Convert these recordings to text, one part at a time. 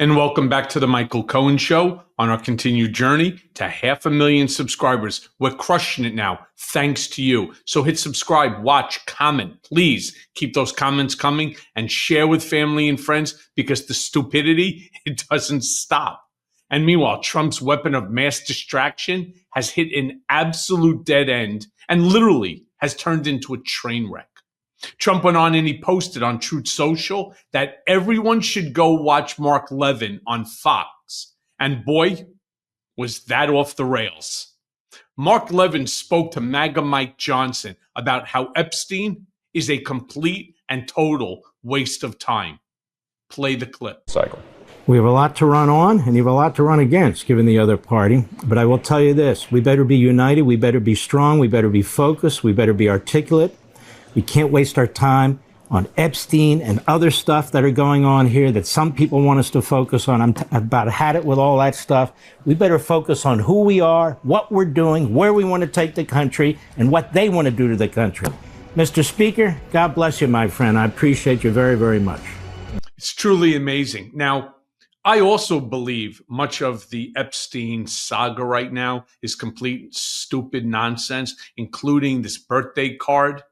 And welcome back to the Michael Cohen Show on our continued journey to 500,000 subscribers. We're crushing it now, thanks to you. So hit subscribe, watch, comment. Please keep those comments coming and share with family and friends because the stupidity, it doesn't stop. And meanwhile, Trump's weapon of mass distraction has hit an absolute dead end and literally has turned into a train wreck. Trump went on and he posted on Truth Social that everyone should go watch Mark Levin on Fox. And boy, was that off the rails. Mark Levin spoke to MAGA Mike Johnson about how Epstein is a complete and total waste of time. Play the clip. Cycle. We have a lot to run on, and you have a lot to run against, given the other party. But I will tell you this, we better be united, we better be strong, we better be focused, we better be articulate. We can't waste our time on Epstein and other stuff that are going on here that some people want us to focus on. I've about had it with all that stuff. We better focus on who we are, what we're doing, where we want to take the country, and what they want to do to the country. Mr. Speaker, God bless you, my friend. I appreciate you very, very much. It's truly amazing. Now, I also believe much of the Epstein saga right now is complete stupid nonsense, including this birthday card,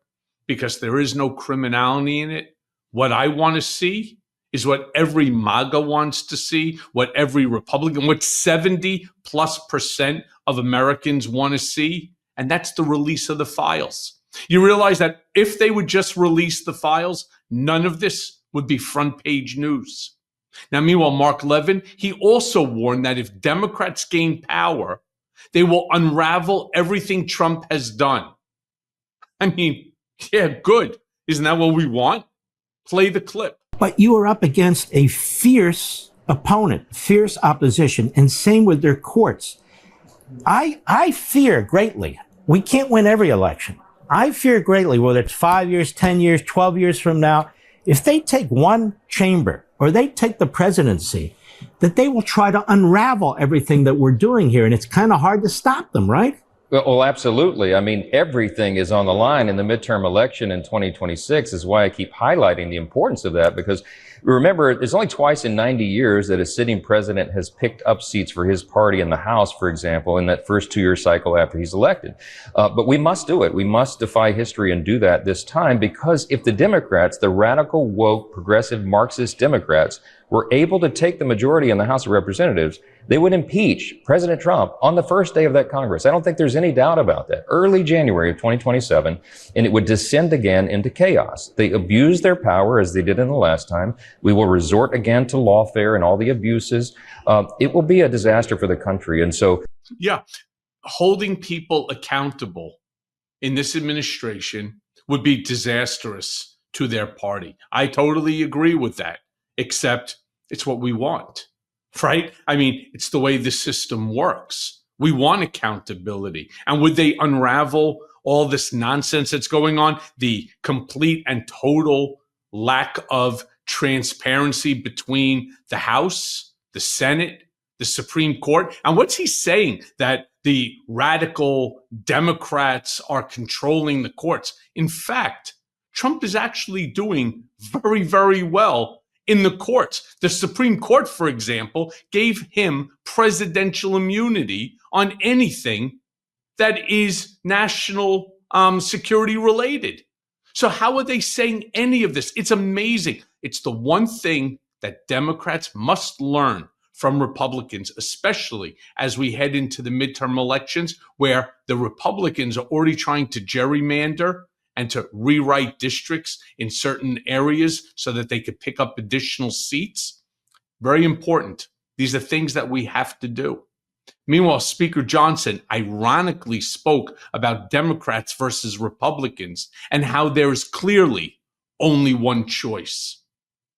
because there is no criminality in it. What I want to see is what every MAGA wants to see, what every Republican, what 70+% of Americans want to see, and that's the release of the files. You realize that if they would just release the files, none of this would be front page news. Now, meanwhile, Mark Levin, he also warned that if Democrats gain power, they will unravel everything Trump has done. I mean, yeah, good. Isn't that what we want? Play the clip. But you are up against a fierce opponent, fierce opposition, and same with their courts. I fear greatly. We can't win every election. I fear greatly, whether it's 5 years, 10 years, 12 years from now, if they take one chamber or they take the presidency, that they will try to unravel everything that we're doing here. And it's kind of hard to stop them, right? Well, absolutely. I mean, everything is on the line in the midterm election in 2026 is why I keep highlighting the importance of that, because remember, it's only twice in 90 years that a sitting president has picked up seats for his party in the House, for example, in that first 2-year cycle after he's elected. But we must do it. We must defy history and do that this time, because if the Democrats, the radical, woke, progressive, Marxist Democrats, were able to take the majority in the House of Representatives, they would impeach President Trump on the first day of that Congress. I don't think there's any doubt about that. Early January of 2027, and it would descend again into chaos. They abuse their power as they did in the last time. We will resort again to lawfare and all the abuses. It will be a disaster for the country. And so, yeah, holding people accountable in this administration would be disastrous to their party. I totally agree with that, except it's what we want, right? I mean, it's the way the system works. We want accountability. And would they unravel all this nonsense that's going on? The complete and total lack of transparency between the House, the Senate, the Supreme Court. And what's he saying? That the radical Democrats are controlling the courts. In fact, Trump is actually doing very, very well in the courts. The Supreme Court, for example, gave him presidential immunity on anything that is national security related. So how are they saying any of this? It's amazing. It's the one thing that Democrats must learn from Republicans, especially as we head into the midterm elections, where the Republicans are already trying to gerrymander and to rewrite districts in certain areas so that they could pick up additional seats. Very important. These are things that we have to do. Meanwhile, Speaker Johnson ironically spoke about Democrats versus Republicans and how there is clearly only one choice.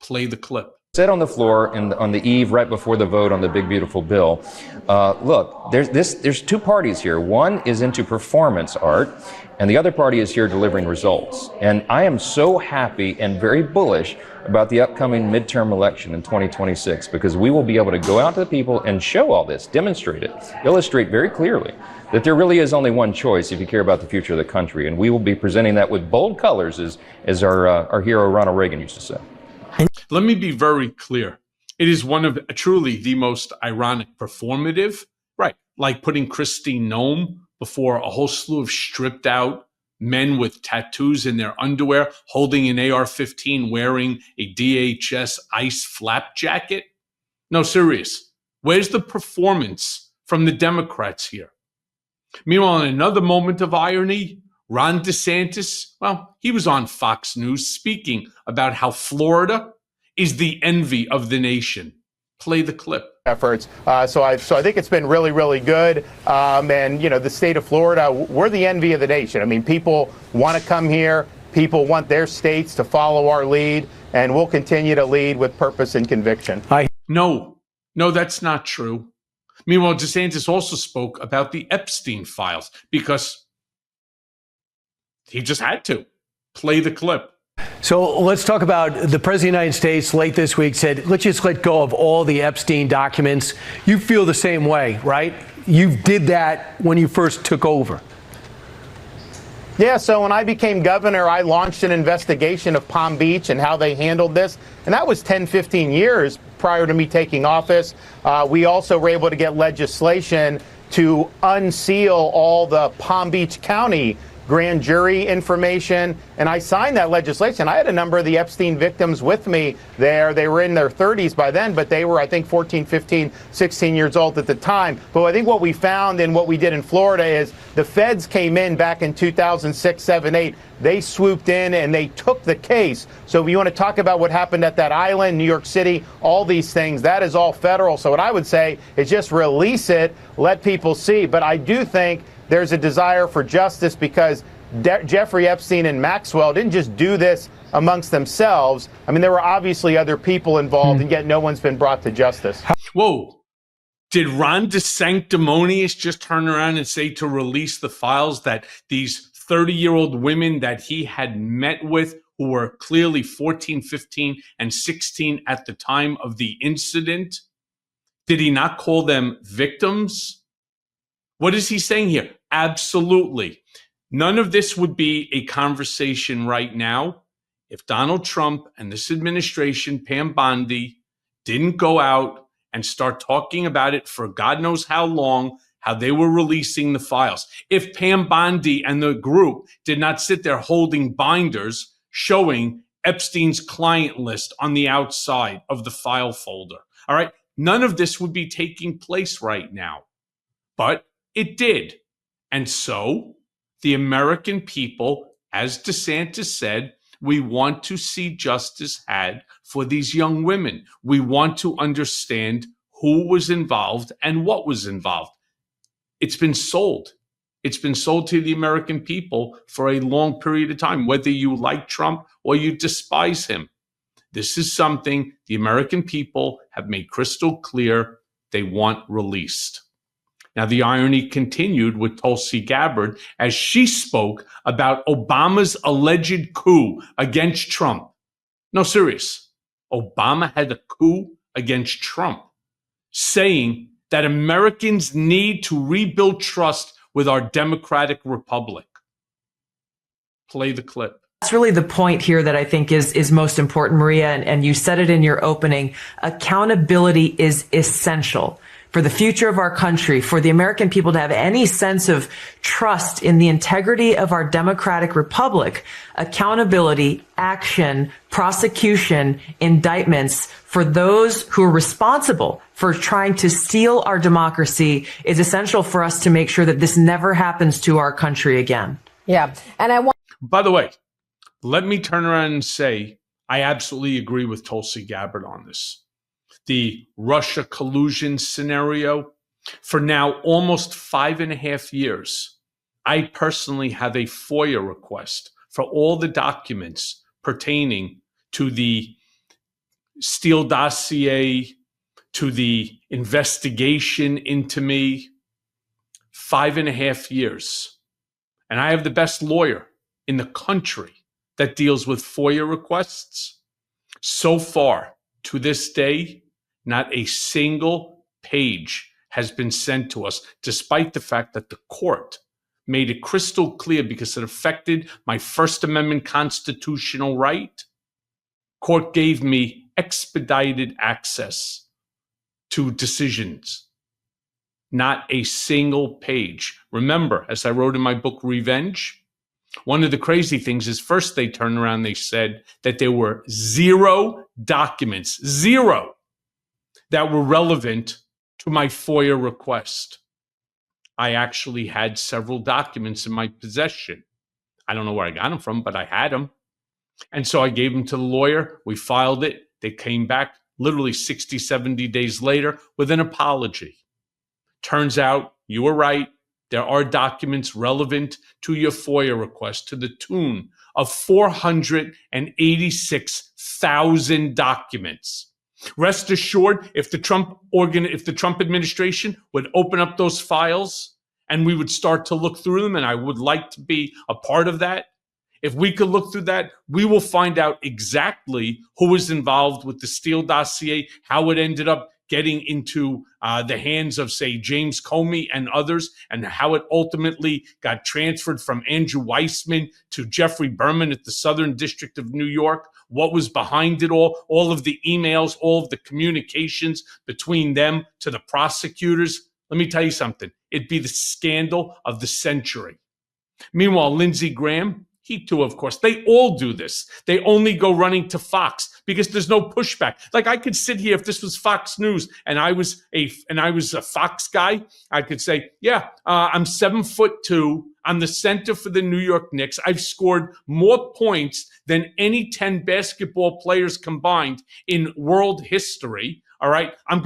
Play the clip. Said on the floor on the eve right before the vote on the big beautiful bill, look, there's two parties here. One is into performance art, and the other party is here delivering results. And I am so happy and very bullish about the upcoming midterm election in 2026, because we will be able to go out to the people and show all this, demonstrate it, illustrate very clearly that there really is only one choice if you care about the future of the country. And we will be presenting that with bold colors, as our hero Ronald Reagan used to say. Let me be very clear. It is one of truly the most ironic performative, right? Like putting Christine Nome before a whole slew of stripped out men with tattoos in their underwear, holding an AR-15, wearing a DHS ICE flap jacket. No, serious. Where's the performance from the Democrats here? Meanwhile, in another moment of irony, Ron DeSantis, well, he was on Fox News speaking about how Florida is the envy of the nation. Play the clip. Efforts. So I think it's been really, really good. And, you know, the state of Florida, we're the envy of the nation. I mean, people want to come here. People want their states to follow our lead. And we'll continue to lead with purpose and conviction. No, that's not true. Meanwhile, DeSantis also spoke about the Epstein files because he just had to. Play the clip. So let's talk about the President of the United States late this week said, let's just let go of all the Epstein documents. You feel the same way, right? You did that when you first took over. Yeah, so when I became governor, I launched an investigation of Palm Beach and how they handled this. And that was 10, 15 years prior to me taking office. We also were able to get legislation to unseal all the Palm Beach County grand jury information, and I signed that legislation. I had a number of the Epstein victims with me there. They were in their 30s by then, but they were, I think, 14, 15, 16 years old at the time. But I think what we found and what we did in Florida is the feds came in back in 2006, 7, 8. They swooped in and they took the case. So if you want to talk about what happened at that island, New York City, all these things, that is all federal. So what I would say is just release it, let people see. But I do think there's a desire for justice because Jeffrey Epstein and Maxwell didn't just do this amongst themselves. I mean, there were obviously other people involved, and yet no one's been brought to justice. Whoa. Did Ron DeSanctimonious just turn around and say to release the files that these 30-year-old women that he had met with, who were clearly 14, 15, and 16 at the time of the incident, did he not call them victims? What is he saying here? Absolutely. None of this would be a conversation right now if Donald Trump and this administration, Pam Bondi, didn't go out and start talking about it for God knows how long, how they were releasing the files. If Pam Bondi and the group did not sit there holding binders showing Epstein's client list on the outside of the file folder, all right, none of this would be taking place right now. But it did. And so the American people, as DeSantis said, we want to see justice had for these young women. We want to understand who was involved and what was involved. It's been sold. It's been sold to the American people for a long period of time, whether you like Trump or you despise him. This is something the American people have made crystal clear they want released. Now, the irony continued with Tulsi Gabbard as she spoke about Obama's alleged coup against Trump. No, serious. Obama had a coup against Trump, saying that Americans need to rebuild trust with our democratic republic. Play the clip. That's really the point here that I think is most important, Maria, and you said it in your opening. Accountability is essential for the future of our country, for the American people to have any sense of trust in the integrity of our democratic republic. Accountability, action, prosecution, indictments for those who are responsible for trying to steal our democracy is essential for us to make sure that this never happens to our country again. Yeah. And I want. By the way, let me turn around and say I absolutely agree with Tulsi Gabbard on this. The Russia collusion scenario, for now almost 5.5 years, I personally have a FOIA request for all the documents pertaining to the Steele dossier, to the investigation into me. 5.5 years. And I have the best lawyer in the country that deals with FOIA requests. So far, to this day, not a single page has been sent to us, despite the fact that the court made it crystal clear because it affected my First Amendment constitutional right. Court gave me expedited access to decisions. Not a single page. Remember, as I wrote in my book, Revenge, one of the crazy things is first they turned around, they said that there were 0 documents, 0, that were relevant to my FOIA request. I actually had several documents in my possession. I don't know where I got them from, but I had them. And so I gave them to the lawyer. We filed it. They came back literally 60, 70 days later with an apology. Turns out you were right. There are documents relevant to your FOIA request to the tune of 486,000 documents. Rest assured, if the Trump administration would open up those files and we would start to look through them, and I would like to be a part of that, if we could look through that, we will find out exactly who was involved with the Steele dossier, how it ended up getting into the hands of, say, James Comey and others, and how it ultimately got transferred from Andrew Weissman to Jeffrey Berman at the Southern District of New York, what was behind it all of the emails, all of the communications between them to the prosecutors. Let me tell you something. It'd be the scandal of the century. Meanwhile, Lindsey Graham, he too, of course, they all do this. They only go running to Fox because there's no pushback. Like, I could sit here if this was Fox News and I was a Fox guy, I could say, yeah, I'm 7'2". I'm the center for the New York Knicks. I've scored more points than any 10 basketball players combined in world history. All right. I'm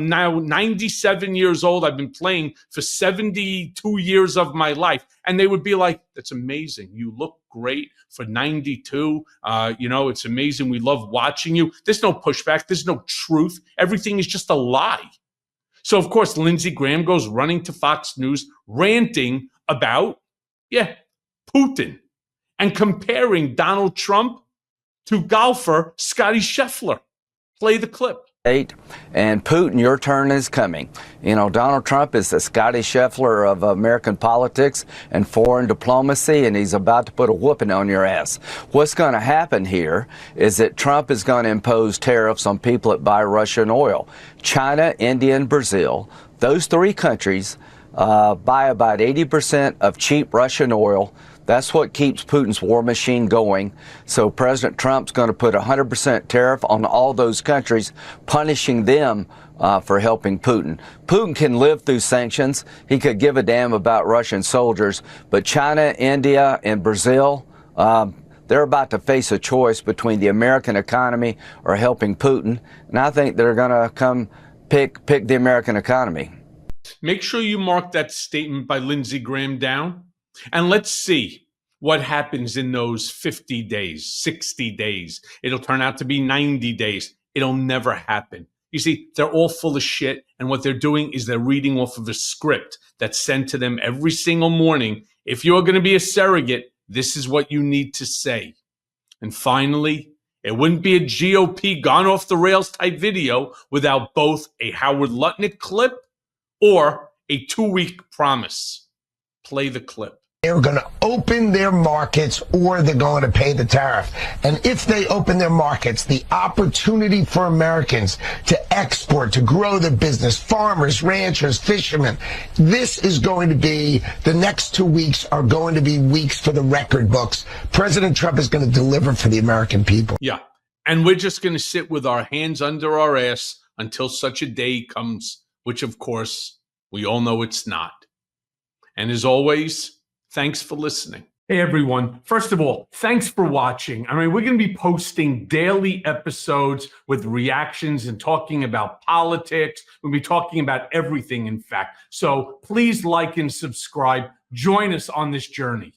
now 97 years old. I've been playing for 72 years of my life. And they would be like, that's amazing. You look great for 92. It's amazing. We love watching you. There's no pushback. There's no truth. Everything is just a lie. So, of course, Lindsey Graham goes running to Fox News, ranting about, Putin, and comparing Donald Trump to golfer Scottie Scheffler. Play the clip. And Putin, your turn is coming. Donald Trump is the Scottie Scheffler of American politics and foreign diplomacy, and he's about to put a whooping on your ass. What's going to happen here is that Trump is going to impose tariffs on people that buy Russian oil. China, India, and Brazil, those 3 countries buy about 80% of cheap Russian oil. That's what keeps Putin's war machine going. So President Trump's going to put 100% tariff on all those countries, punishing them for helping Putin. Putin can live through sanctions. He could give a damn about Russian soldiers. But China, India, and Brazil, they're about to face a choice between the American economy or helping Putin. And I think they're going to come pick the American economy. Make sure you mark that statement by Lindsey Graham down. And let's see what happens in those 50 days, 60 days. It'll turn out to be 90 days. It'll never happen. You see, they're all full of shit. And what they're doing is they're reading off of a script that's sent to them every single morning. If you're going to be a surrogate, this is what you need to say. And finally, it wouldn't be a GOP gone off the rails type video without both a Howard Lutnick clip or a 2-week promise. Play the clip. They're going to open their markets or they're going to pay the tariff. And if they open their markets, the opportunity for Americans to export, to grow their business, farmers, ranchers, fishermen, this is going to be, the next 2 weeks are going to be weeks for the record books. President Trump is going to deliver for the American people. Yeah. And we're just going to sit with our hands under our ass until such a day comes, which of course we all know it's not. And as always, thanks for listening. Hey, everyone. First of all, thanks for watching. We're going to be posting daily episodes with reactions and talking about politics. We'll be talking about everything, in fact. So please like and subscribe. Join us on this journey.